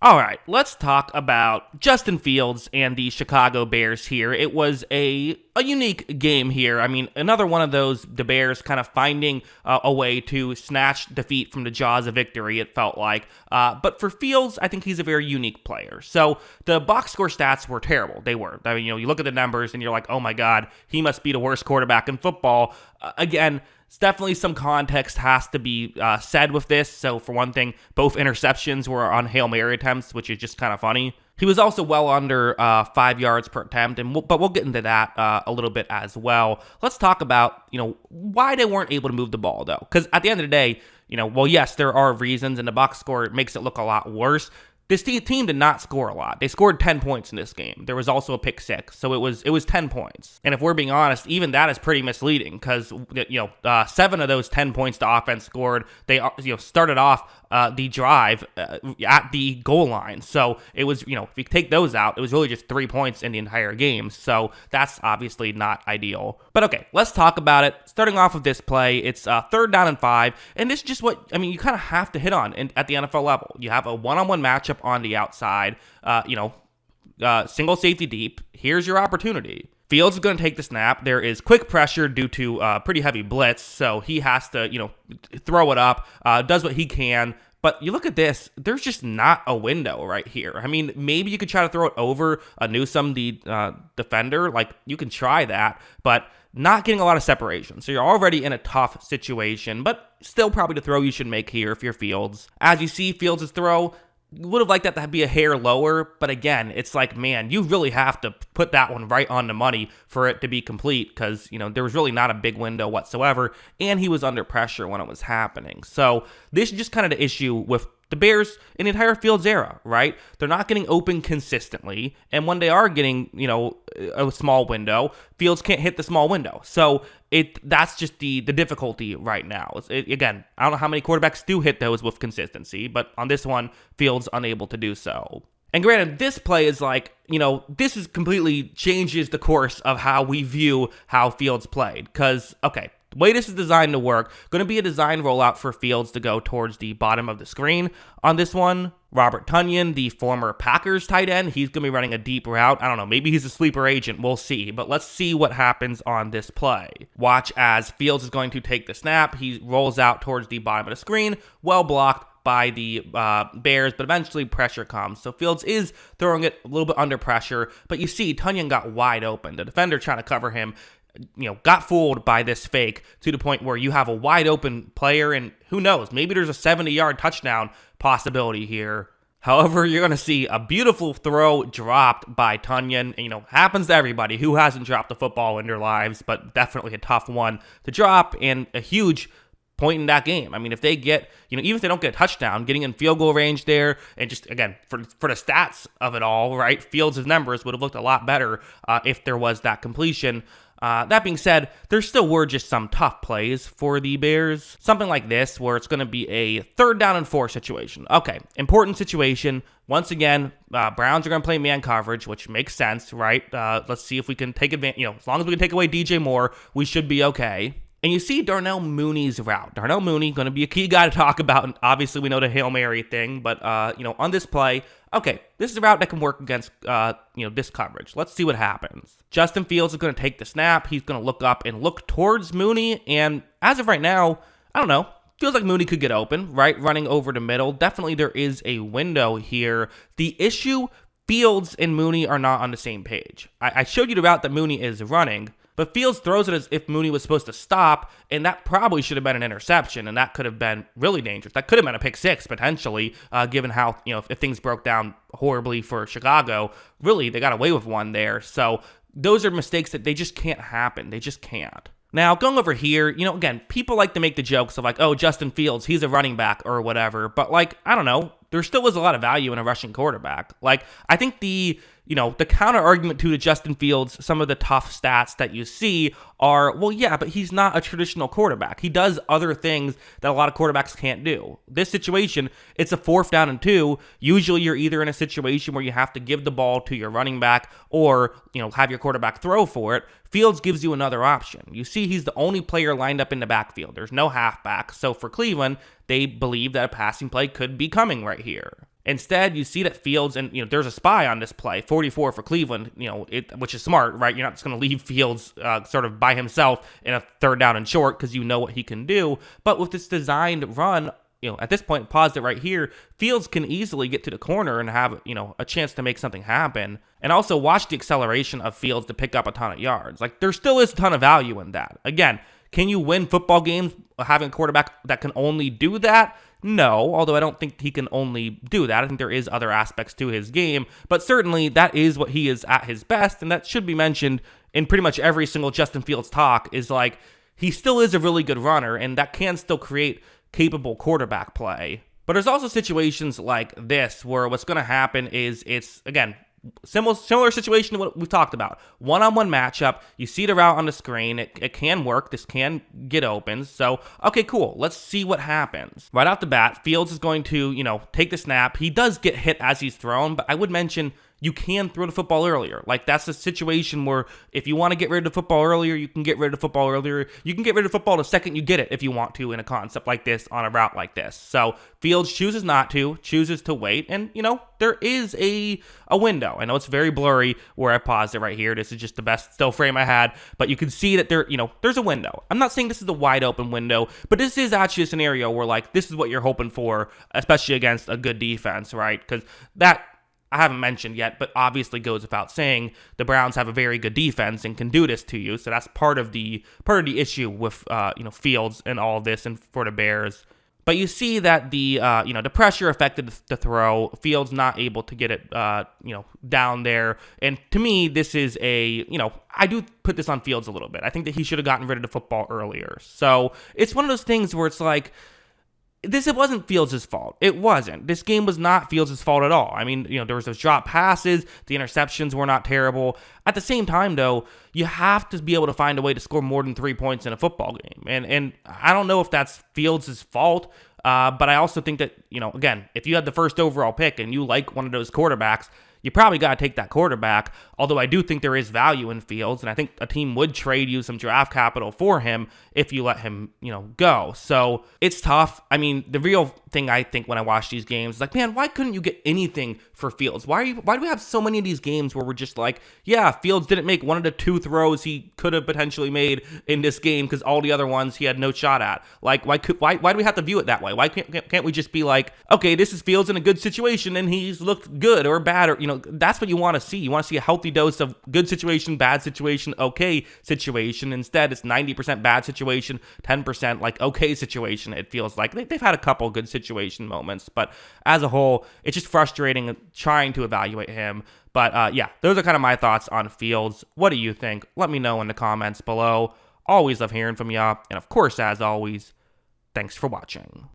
All right, let's talk about Justin Fields and the Chicago Bears here. It was a unique game here. I mean, another one of those, the Bears kind of finding a way to snatch defeat from the jaws of victory, it felt like. But for Fields, I think he's a very unique player. So the box score stats were terrible. They were. I mean, you look at the numbers and you're like, oh my God, he must be the worst quarterback in football. Again, it's definitely some context has to be said with this. So for one thing, both interceptions were on Hail Mary attempts, which is just kind of funny. He was also well under 5 yards per attempt, but we'll get into that a little bit as well. Let's talk about, why they weren't able to move the ball, though. Because at the end of the day, well, yes, there are reasons, and the box score makes it look a lot worse. This team did not score a lot. They scored 10 points in this game. There was also a pick six, so it was 10 points. And if we're being honest, even that is pretty misleading because 7 of those 10 points the offense scored, they started off the drive at the goal line. So it was, if you take those out, it was really just 3 points in the entire game. So that's obviously not ideal. But okay, let's talk about it. Starting off with this play, it's 3rd down and 5, and this is just you kind of have to hit on at the NFL level. You have a one-on-one matchup on the outside, single safety deep. Here's your opportunity. Fields is going to take the snap. There is quick pressure due to pretty heavy blitz, so he has to, throw it up, does what he can. But you look at this, there's just not a window right here. I mean, maybe you could try to throw it over a Newsome, the defender. Like, you can try that, but not getting a lot of separation. So you're already in a tough situation, but still probably the throw you should make here if you're Fields. As you see, Fields' throw, would have liked that to be a hair lower, but again, it's like, man, you really have to put that one right on the money for it to be complete because, there was really not a big window whatsoever, and he was under pressure when it was happening. So this is just kind of the issue with the Bears in the entire Fields era, right? They're not getting open consistently, and when they are getting, a small window, Fields can't hit the small window. So that's just the difficulty right now. Again, I don't know how many quarterbacks do hit those with consistency, but on this one, Fields unable to do so. And granted, this play is like, this is completely changes the course of how we view how Fields played. Because, okay, the way this is designed to work, going to be a design rollout for Fields to go towards the bottom of the screen. On this one, Robert Tonyan, the former Packers tight end, he's going to be running a deep route. I don't know, maybe he's a sleeper agent. We'll see. But let's see what happens on this play. Watch as Fields is going to take the snap. He rolls out towards the bottom of the screen. Well blocked by the Bears, but eventually pressure comes. So Fields is throwing it a little bit under pressure. But you see, Tonyan got wide open. The defender trying to cover him, got fooled by this fake to the point where you have a wide open player, and who knows, maybe there's a 70-yard touchdown possibility here. However, you're going to see a beautiful throw dropped by Tonyan. And, happens to everybody who hasn't dropped a football in their lives, but definitely a tough one to drop and a huge point in that game. I mean, if they get, even if they don't get a touchdown, getting in field goal range there, and just, again, for the stats of it all, right, Fields' numbers would have looked a lot better if there was that completion. That being said, there still were just some tough plays for the Bears. Something like this, where it's going to be a 3rd down and 4 situation. Okay, important situation. Once again, Browns are going to play man coverage, which makes sense, right? Let's see if we can take advantage. As long as we can take away DJ Moore, we should be okay. And you see Darnell Mooney's route. Darnell Mooney, going to be a key guy to talk about. And obviously, we know the Hail Mary thing. But, on this play, okay, this is a route that can work against, this coverage. Let's see what happens. Justin Fields is going to take the snap. He's going to look up and look towards Mooney. And as of right now, I don't know. Feels like Mooney could get open, right? Running over the middle. Definitely there is a window here. The issue, Fields and Mooney are not on the same page. I showed you the route that Mooney is running. But Fields throws it as if Mooney was supposed to stop, and that probably should have been an interception, and that could have been really dangerous. That could have been a pick six, potentially, given how, if things broke down horribly for Chicago. Really, they got away with one there. So those are mistakes that they just can't happen. They just can't. Now, going over here, again, people like to make the jokes of like, oh, Justin Fields, he's a running back or whatever. But, I don't know. There still was a lot of value in a rushing quarterback. I think the counter argument to the Justin Fields, some of the tough stats that you see are, well, yeah, but he's not a traditional quarterback. He does other things that a lot of quarterbacks can't do. This situation, it's a 4th down and 2. Usually you're either in a situation where you have to give the ball to your running back or, have your quarterback throw for it. Fields gives you another option. You see he's the only player lined up in the backfield. There's no halfback. So for Cleveland, they believe that a passing play could be coming right here. Instead, you see that Fields, and there's a spy on this play, 44 for Cleveland, which is smart, right? You're not just going to leave Fields sort of by himself in a third down and short because you know what he can do. But with this designed run, at this point, pause it right here. Fields can easily get to the corner and have, a chance to make something happen. And also watch the acceleration of Fields to pick up a ton of yards. Like, there still is a ton of value in that. Again, can you win football games having a quarterback that can only do that? No, although I don't think he can only do that. I think there is other aspects to his game, but certainly that is what he is at his best, and that should be mentioned in pretty much every single Justin Fields talk, is like, he still is a really good runner, and that can still create capable quarterback play. But there's also situations like this where what's going to happen is it's, again, similar situation to what we've talked about. One-on-one matchup. You see the route on the screen. It can work. This can get open. So, okay, cool. Let's see what happens. Right off the bat, Fields is going to, take the snap. He does get hit as he's thrown, but I would mention you can throw the football earlier. Like, that's a situation where if you want to get rid of the football earlier, you can get rid of the football earlier. You can get rid of the football the second you get it if you want to in a concept like this on a route like this. So Fields chooses not to, chooses to wait, and, there is a window. I know it's very blurry where I paused it right here. This is just the best still frame I had, but you can see that there's a window. I'm not saying this is a wide open window, but this is actually a scenario where, like, this is what you're hoping for, especially against a good defense, right? Because that, I haven't mentioned yet, but obviously goes without saying, the Browns have a very good defense and can do this to you. So that's part of the issue with Fields and all of this, and for the Bears. But you see that the pressure affected the throw. Fields not able to get it down there. And to me, this is I do put this on Fields a little bit. I think that he should have gotten rid of the football earlier. So it's one of those things where it's like, it wasn't Fields' fault. It wasn't. This game was not Fields' fault at all. I mean, there was those drop passes. The interceptions were not terrible. At the same time, though, you have to be able to find a way to score more than 3 points in a football game. And I don't know if that's Fields' fault, but I also think that, again, if you had the first overall pick and you like one of those quarterbacks, you probably got to take that quarterback, although I do think there is value in Fields, and I think a team would trade you some draft capital for him if you let him, go. So it's tough. I mean, the real thing I think when I watch these games is like, man, why couldn't you get anything for Fields? Why do we have so many of these games where we're just like, yeah, Fields didn't make one of the 2 throws he could have potentially made in this game because all the other ones he had no shot at. Like, why do we have to view it that way? Why can't we just be like, okay, this is Fields in a good situation and he's looked good or bad, or that's what you want to see. You want to see a healthy dose of good situation, bad situation, okay situation. Instead, it's 90% bad situation, 10% like okay situation. It feels like they've had a couple good situation moments, but as a whole, it's just frustrating trying to evaluate him. But yeah, those are kind of my thoughts on Fields. What do you think? Let me know in the comments below. Always love hearing from y'all. And of course, as always, thanks for watching.